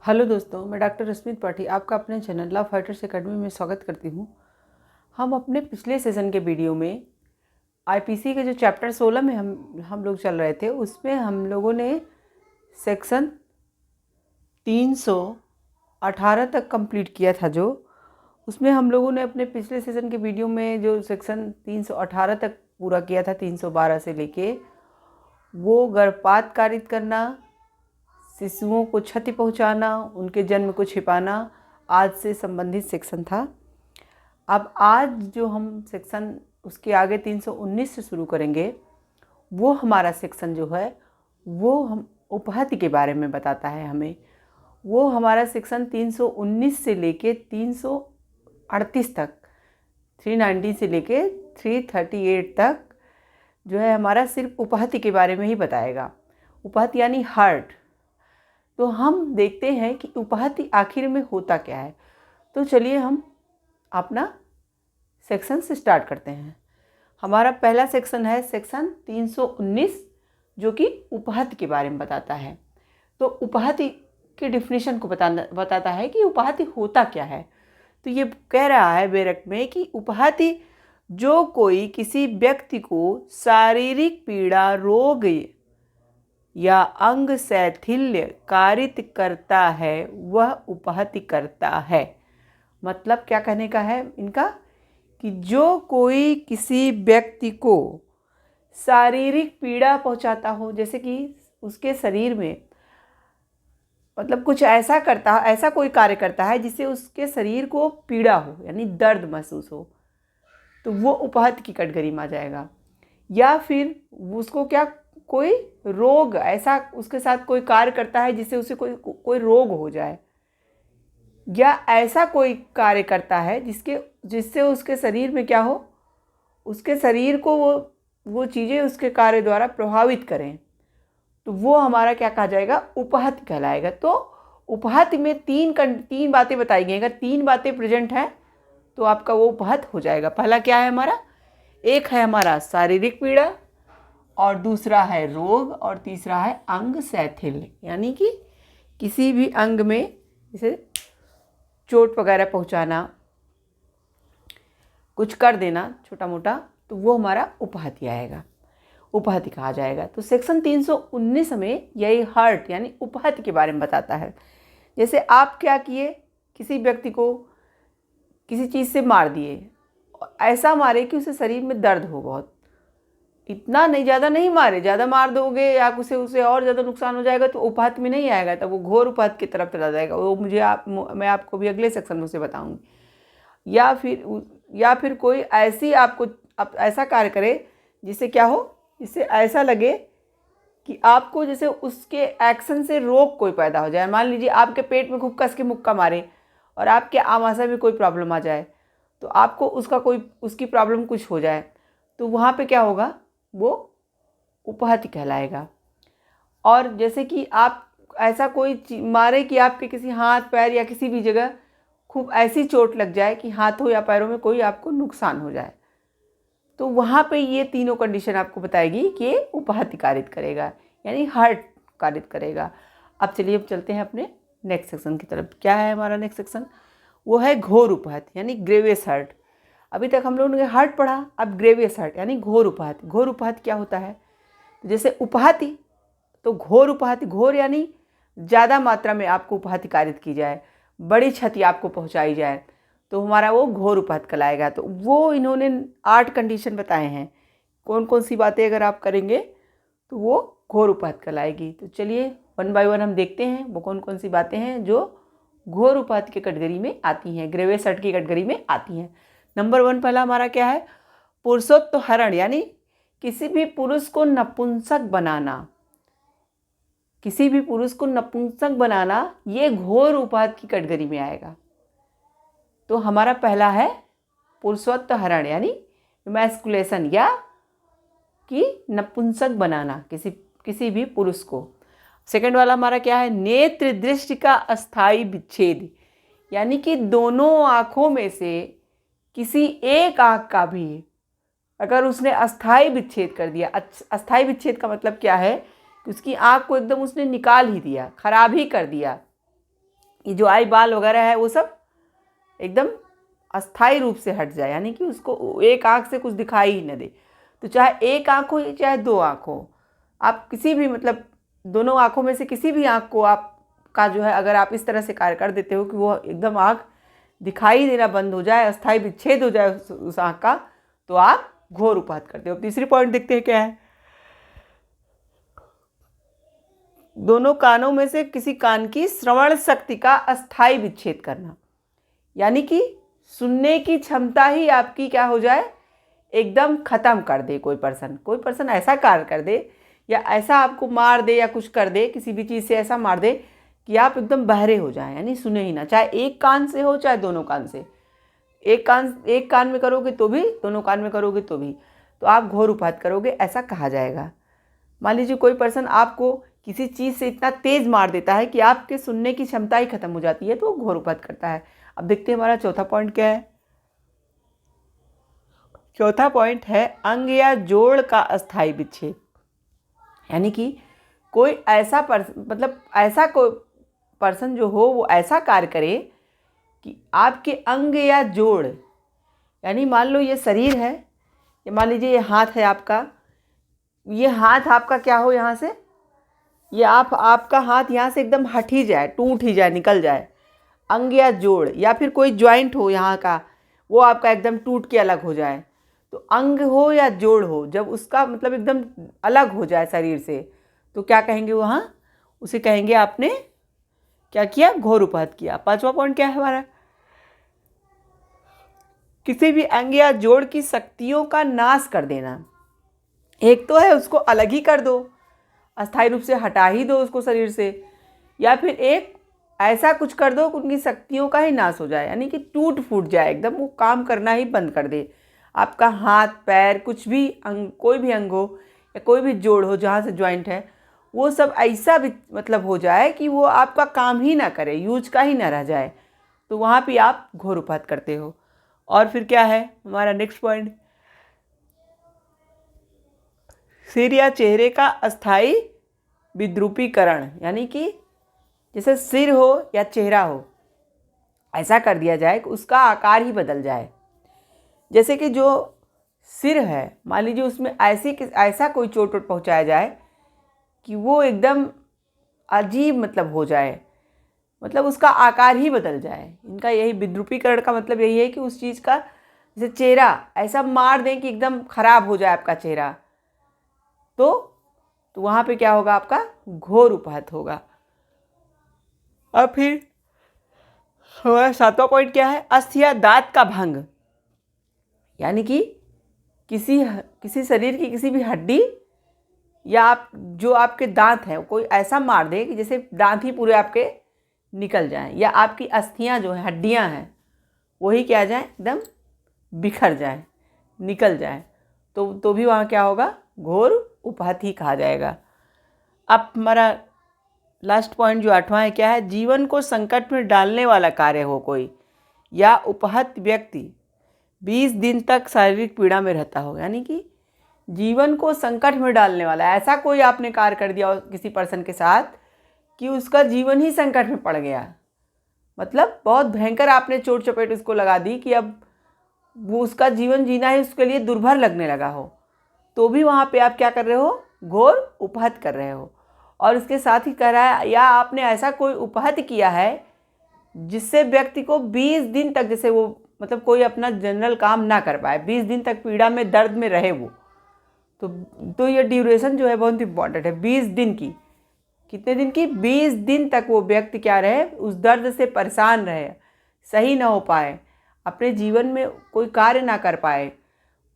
Hello दोस्तों, मैं doctor Rashmit पाठी आपका अपने चैनल लव फाइटर्स एकेडमी में स्वागत करती हूँ। हम अपने पिछले सेशन के वीडियो में आईपीसी के जो चैप्टर 16 में हम लोग चल रहे थे, उसमें हम लोगों ने सेक्शन 318 तक कंप्लीट किया था। जो उसमें हम लोगों ने अपने पिछले सेशन के वीडियो में जो सेक्शन 318 तक पूरा किया था, 312 से लेके वो गर्भपात कारित करना, शिशुओं को क्षति पहुंचाना, उनके जन्म को छिपाना आज से संबंधित सेक्शन था। अब आज जो हम सेक्शन उसके आगे 319 से शुरू करेंगे, वो हमारा सेक्शन जो है वो हम उपहति के बारे में बताता है हमें। वो हमारा सेक्शन 319 से लेके 338 तक, 390 से लेके 338 तक जो है हमारा सिर्फ उपहति के बारे में ही बताएगा। उपहति यानी हार्ट। तो हम देखते हैं कि उपहति आखिर में होता क्या है। तो चलिए हम अपना सेक्शन से स्टार्ट करते हैं। हमारा पहला सेक्शन है सेक्शन 319, जो कि उपहति के बारे में बताता है। तो उपहति की डिफिनीशन को बताता है कि उपहति होता क्या है। तो ये कह रहा है बेरक में कि उपहति जो कोई किसी व्यक्ति को शारीरिक पीड़ा, रोग या अंग शैथिल्य कारित करता है, वह उपहति करता है। मतलब क्या कहने का है इनका कि जो कोई किसी व्यक्ति को शारीरिक पीड़ा पहुंचाता हो, जैसे कि उसके शरीर में मतलब कुछ ऐसा करता, ऐसा कोई कार्य करता है जिससे उसके शरीर को पीड़ा हो, यानी दर्द महसूस हो, तो वो उपहति की कैटेगरी में आ जाएगा। या फिर उसको क्या कोई रोग, ऐसा उसके साथ कोई कार्य करता है जिससे उसे कोई रोग हो जाए, या ऐसा कोई कार्य करता है जिससे उसके शरीर में क्या हो, उसके शरीर को वो चीज़ें उसके कार्य द्वारा प्रभावित करें, तो वो हमारा क्या कहा जाएगा, उपहति कहलाएगा। तो उपहति में तीन बातें बताई गई। अगर तीन बातें प्रेजेंट हैं तो आपका वो उपहति हो जाएगा। पहला क्या है हमारा, एक है हमारा शारीरिक पीड़ा, और दूसरा है रोग, और तीसरा है अंग शैथिल्य, यानी कि किसी भी अंग में जैसे चोट वगैरह पहुंचाना, कुछ कर देना छोटा मोटा, तो वो हमारा उपहति आएगा, उपहति कहा जाएगा। तो सेक्शन 319 में यही हार्ट यानी उपहति के बारे में बताता है। जैसे आप क्या किए, किसी व्यक्ति को किसी चीज़ से मार दिए, ऐसा मारे कि उसे शरीर में दर्द हो बहुत, इतना नहीं, ज़्यादा नहीं मारे, ज़्यादा मार दोगे या उसे और ज़्यादा नुकसान हो जाएगा तो उपहति में नहीं आएगा, तब वो घोर उपहति की तरफ चला जाएगा। वो मैं आपको भी अगले सेक्शन में उसे बताऊंगी। या फिर कोई ऐसा कार्य करे जिससे क्या हो, जिससे ऐसा लगे कि आपको जैसे उसके एक्शन से रोग कोई पैदा हो जाए। मान लीजिए आपके पेट में खूब कस के मुक्का मारे और आपके आमाशय में कोई प्रॉब्लम आ जाए, तो आपको उसकी प्रॉब्लम कुछ हो जाए, तो वहाँ पे क्या होगा, वो उपहति कहलाएगा। और जैसे कि आप ऐसा कोई मारे कि आपके किसी हाथ पैर या किसी भी जगह खूब ऐसी चोट लग जाए कि हाथों या पैरों में कोई आपको नुकसान हो जाए, तो वहाँ पे ये तीनों कंडीशन आपको बताएगी कि उपहति कारित करेगा, यानी हार्ट कारित करेगा। अब चलिए अब चलते हैं अपने नेक्स्ट सेक्शन की तरफ। क्या है हमारा नेक्स्ट सेक्शन, वो है घोर उपहति यानी ग्रेवियस हार्ट। अभी तक हम लोगों ने हार्ट पढ़ा, अब ग्रेवियस हार्ट यानी घोर उपहति। घोर उपहति क्या होता है, जैसे उपहति तो घोर उपहति, घोर यानी ज़्यादा मात्रा में आपको उपहति कारित की जाए, बड़ी क्षति आपको पहुंचाई जाए, तो हमारा वो घोर उपहति कहलाएगा। तो वो इन्होंने 8 कंडीशन बताए हैं, कौन कौन सी बातें अगर आप करेंगे तो वो घोर उपहति कहलाएगी। तो चलिए वन बाय वन हम देखते हैं वो कौन कौन सी बातें हैं जो घोर उपहति की कैटेगरी में आती हैं, ग्रेवियस हार्ट की कैटेगरी में आती हैं। नंबर 1 पहला हमारा क्या है, पुरुषोत्तहरण यानी किसी भी पुरुष को नपुंसक बनाना। किसी भी पुरुष को नपुंसक बनाना ये घोर उपहति की कैटेगरी में आएगा। तो हमारा पहला है पुरुषोत्तहरण यानी इमैस्कुलेशन, या कि नपुंसक बनाना किसी भी पुरुष को। सेकंड वाला हमारा क्या है, नेत्र दृष्टि का अस्थाई विच्छेद, यानी कि दोनों आँखों में से किसी एक आँख का भी अगर उसने अस्थाई विच्छेद कर दिया। अस्थाई विच्छेद का मतलब क्या है कि उसकी आँख को एकदम उसने निकाल ही दिया, खराब ही कर दिया, ये जो आई बाल वगैरह है वो सब एकदम अस्थायी रूप से हट जाए, यानी कि उसको एक आँख से कुछ दिखाई ही न दे। तो चाहे एक आँख हो चाहे दो आँख हो, आप किसी भी मतलब दोनों आँखों में से किसी भी आँख को आपका जो है अगर आप इस तरह से कार्य कर देते हो कि वो एकदम आँख दिखाई देना बंद हो जाए, अस्थायी विच्छेद हो जाए उस आँख का, तो आप घोर उपाहत करते हो। अब तीसरी पॉइंट देखते हैं क्या है। दोनों कानों में से किसी कान की श्रवण शक्ति का अस्थायी विच्छेद करना, यानी कि सुनने की क्षमता ही आपकी क्या हो जाए, एकदम ख़त्म कर दे। कोई पर्सन ऐसा कार्य कर दे या ऐसा आपको मार दे या कुछ कर दे, किसी भी चीज़ से ऐसा मार दे कि आप एकदम बहरे हो जाएं, यानी सुने ही ना, चाहे एक कान से हो चाहे दोनों कान से। एक कान में करोगे तो भी, दोनों कान में करोगे तो भी, तो आप घोर उपाहत करोगे, ऐसा कहा जाएगा। मान लीजिए कोई पर्सन आपको किसी चीज़ से इतना तेज़ मार देता है कि आपके सुनने की क्षमता ही खत्म हो जाती है, तो वो घोर उपाहत करता है। अब देखते हैं हमारा चौथा पॉइंट क्या है। चौथा पॉइंट है अंग या जोड़ का अस्थायी विच्छेद, यानी कि कोई ऐसा ऐसा कोई पर्सन जो हो वो ऐसा कार्य करे कि आपके अंग या जोड़, यानी मान लो ये शरीर है, या मान लीजिए ये हाथ है आपका, ये हाथ आपका क्या हो, यहाँ से ये आपका हाथ यहाँ से एकदम हट ही जाए, टूट ही जाए, निकल जाए। अंग या जोड़ या फिर कोई ज्वाइंट हो यहाँ का, वो आपका एकदम टूट के अलग हो जाए। तो अंग हो या जोड़ हो, जब उसका मतलब एकदम अलग हो जाए शरीर से, तो क्या कहेंगे वहाँ, उसे कहेंगे आपने क्या किया, घोर उपाहत किया। पांचवा पॉइंट क्या है हमारा, किसी भी अंग या जोड़ की शक्तियों का नाश कर देना। एक तो है उसको अलग ही कर दो, अस्थायी रूप से हटा ही दो उसको शरीर से, या फिर एक ऐसा कुछ कर दो कि उनकी शक्तियों का ही नाश हो जाए, यानी कि टूट फूट जाए, एकदम वो काम करना ही बंद कर दे। आपका हाथ पैर कुछ भी अंग, कोई भी अंग हो या कोई भी जोड़ हो जहाँ से ज्वाइंट है, वो सब ऐसा भी मतलब हो जाए कि वो आपका काम ही ना करे, यूज का ही ना रह जाए, तो वहाँ पे आप घोर उपाहत करते हो। और फिर क्या है हमारा नेक्स्ट पॉइंट, सिर या चेहरे का अस्थायी विद्रूपीकरण, यानी कि जैसे सिर हो या चेहरा हो, ऐसा कर दिया जाए कि उसका आकार ही बदल जाए। जैसे कि जो सिर है, मान लीजिए उसमें ऐसा कोई चोट वोट पहुँचाया जाए कि वो एकदम अजीब मतलब हो जाए, मतलब उसका आकार ही बदल जाए। इनका यही विद्रूपीकरण का मतलब यही है कि उस चीज़ का, जैसे चेहरा ऐसा मार दें कि एकदम खराब हो जाए आपका चेहरा, तो वहाँ पे क्या होगा, आपका घोर उपाहत होगा। अब फिर हमारा सातवां पॉइंट क्या है, अस्थि या दांत का भंग, यानी कि किसी शरीर की किसी भी हड्डी या जो आपके दांत हैं कोई ऐसा मार दे कि जैसे दांत ही पूरे आपके निकल जाएं, या आपकी अस्थियां जो हैं, हड्डियां हैं, वही क्या जाएं, एकदम बिखर जाएं, निकल जाएं, तो भी वहाँ क्या होगा, घोर उपाहत ही कहा जाएगा। अब हमारा लास्ट पॉइंट जो आठवां है क्या है, जीवन को संकट में डालने वाला कार्य हो कोई, या उपाहत व्यक्ति 20 दिन तक शारीरिक पीड़ा में रहता हो, यानी कि जीवन को संकट में डालने वाला, ऐसा कोई आपने कार्य कर दिया किसी पर्सन के साथ कि उसका जीवन ही संकट में पड़ गया, मतलब बहुत भयंकर आपने चोट चपेट उसको लगा दी कि अब वो उसका जीवन जीना ही उसके लिए दुर्भर लगने लगा हो, तो भी वहाँ पे आप क्या कर रहे हो, घोर उपाहत कर रहे हो। और इसके साथ ही कह रहा है, या आपने ऐसा कोई उपाहत किया है जिससे व्यक्ति को 20 दिन तक, जैसे वो मतलब कोई अपना जनरल काम ना कर पाए, 20 दिन तक पीड़ा में दर्द में रहे वो, तो ये ड्यूरेशन जो है बहुत इंपॉर्टेंट है। 20 दिन की, कितने दिन की, 20 दिन तक वो व्यक्ति क्या रहे, उस दर्द से परेशान रहे, सही ना हो पाए, अपने जीवन में कोई कार्य ना कर पाए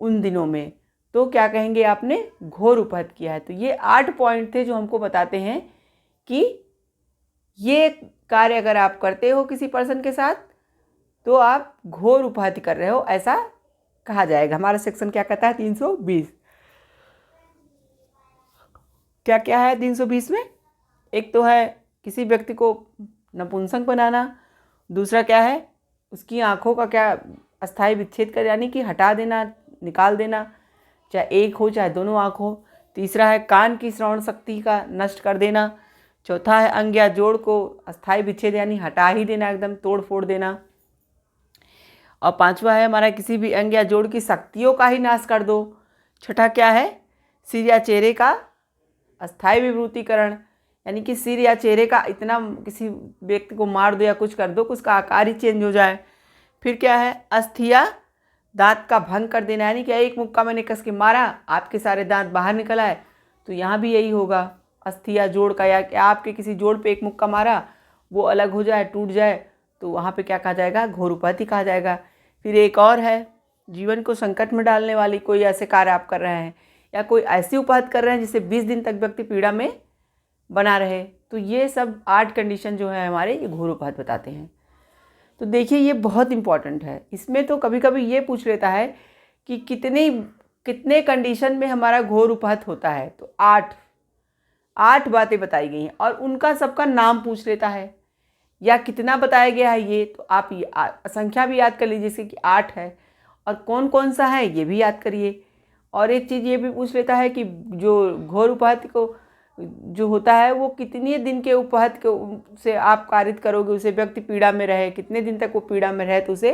उन दिनों में, तो क्या कहेंगे, आपने घोर उपाहत किया है। तो ये 8 पॉइंट थे जो हमको बताते हैं कि ये कार्य अगर आप करते हो किसी पर्सन के साथ तो आप घोर उपाहत कर रहे हो, ऐसा कहा जाएगा। हमारा सेक्शन क्या कहता है, 320 क्या क्या है 320 में, एक तो है किसी व्यक्ति को नपुंसक बनाना, दूसरा क्या है उसकी आँखों का क्या अस्थायी विच्छेद कर, यानी कि हटा देना, निकाल देना, चाहे एक हो चाहे दोनों आँख हो। तीसरा है कान की श्रवण शक्ति का नष्ट कर देना। चौथा है अंग या जोड़ को अस्थायी विच्छेद यानी हटा ही देना, एकदम तोड़ फोड़ देना। और पांचवा है हमारा किसी भी अंग या जोड़ की शक्तियों का ही नाश कर दो। छठा क्या है, सिर या चेहरे का अस्थायी विभूतिकरण, यानी कि सिर या चेहरे का इतना किसी व्यक्ति को मार दो या कुछ कर दो कि उसका आकार ही चेंज हो जाए। फिर क्या है, अस्थि या दांत का भंग कर देना, यानी कि एक मुक्का मैंने कस के मारा, आपके सारे दांत बाहर निकल आए, तो यहाँ भी यही होगा अस्थि या जोड़ का, या आपके किसी जोड़ पे एक मुक्का मारा वो अलग हो जाए, टूट जाए, तो वहाँ पे क्या कहा जाएगा, घोर उपाधि कहा जाएगा। फिर एक और है, जीवन को संकट में डालने वाली कोई ऐसे कार्य आप कर रहे हैं या कोई ऐसी उपाधि कर रहे हैं जिससे 20 दिन तक व्यक्ति पीड़ा में बना रहे, तो ये सब 8 कंडीशन जो है हमारे, ये घोर उपाधि बताते हैं। तो देखिए ये बहुत इंपॉर्टेंट है। इसमें तो कभी कभी ये पूछ लेता है कि कितने कंडीशन में हमारा घोर उपाधि होता है, तो 8 बातें बताई गई हैं और उनका सबका नाम पूछ लेता है या कितना बताया गया है ये, तो आप ये संख्या भी याद कर लीजिए, जैसे कि 8 है और कौन कौन सा है ये भी याद करिए। और एक चीज़ ये भी पूछ लेता है कि जो घोर उपाधि को जो होता है वो कितने दिन के उपाधि को से आप कारित करोगे, उसे व्यक्ति पीड़ा में रहे, कितने दिन तक वो पीड़ा में रहे, तो उसे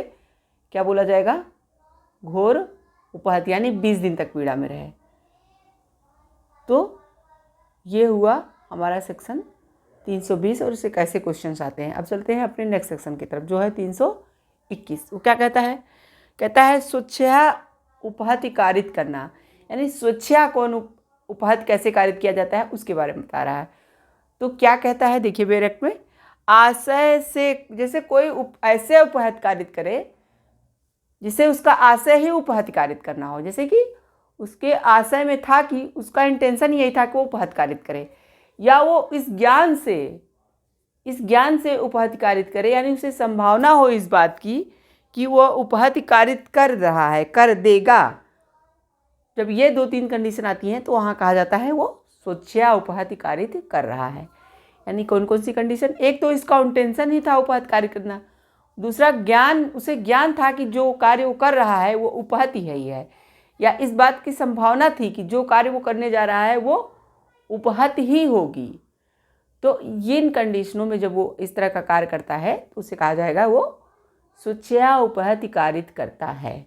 क्या बोला जाएगा, घोर उपाधि, यानी 20 दिन तक पीड़ा में रहे। तो ये हुआ हमारा सेक्शन 320 और इससे कैसे क्वेश्चंस आते हैं। अब चलते हैं अपने नेक्स्ट सेक्शन की तरफ जो है 321। वो क्या कहता है, कहता है स्वेच्छा उपाधि कारित करना, यानी स्वेच्छा कौन उपाधि कैसे कारित किया जाता है उसके बारे में बता रहा है। तो क्या कहता है, देखिए बेरेक्ट में, आशय से, जैसे कोई ऐसे उपाधि कारित करे जिसे उसका आशय ही उपाधि कारित करना हो, जैसे कि उसके आशय में था कि उसका इंटेंशन यही था कि वो उपाधि कारित करे, या वो इस ज्ञान से उपाधि कारित करे, यानी उसे संभावना हो इस बात की कि वो उपाधि कारित कर रहा है, कर देगा। जब ये 2-3 कंडीशन आती हैं तो वहाँ कहा जाता है वो स्वेच्छा उपाधि कारित कर रहा है। यानी कौन कौन सी कंडीशन, एक तो इसका इंटेंशन ही था उपाधि कारित करना, दूसरा उसे ज्ञान था कि जो कार्य वो कर रहा है वो उपाधि है ही है, या इस बात की संभावना थी कि जो कार्य वो करने जा रहा है वो उपाधि ही होगी। तो इन कंडीशनों में जब वो इस तरह का कार्य करता है तो उसे कहा जाएगा वो स्वेच्छा उपाधि कारित करता है।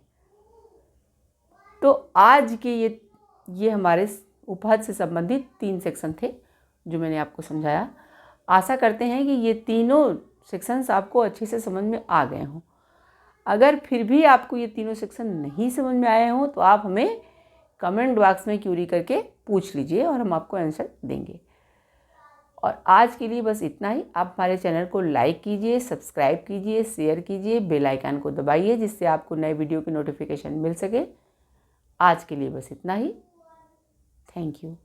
तो आज के ये हमारे उपाधि से संबंधित 3 सेक्शन थे जो मैंने आपको समझाया। आशा करते हैं कि ये तीनों सेक्शंस आपको अच्छे से समझ में आ गए हों। अगर फिर भी आपको ये तीनों सेक्शन नहीं समझ में आए हों तो आप हमें कमेंट बॉक्स में क्यूरी करके पूछ लीजिए और हम आपको आंसर देंगे। और आज के लिए बस इतना ही। आप हमारे चैनल को लाइक कीजिए, सब्सक्राइब कीजिए, शेयर कीजिए, बेल आइकन को दबाइए जिससे आपको नए वीडियो की नोटिफिकेशन मिल सके। आज के लिए बस इतना ही। Thank you.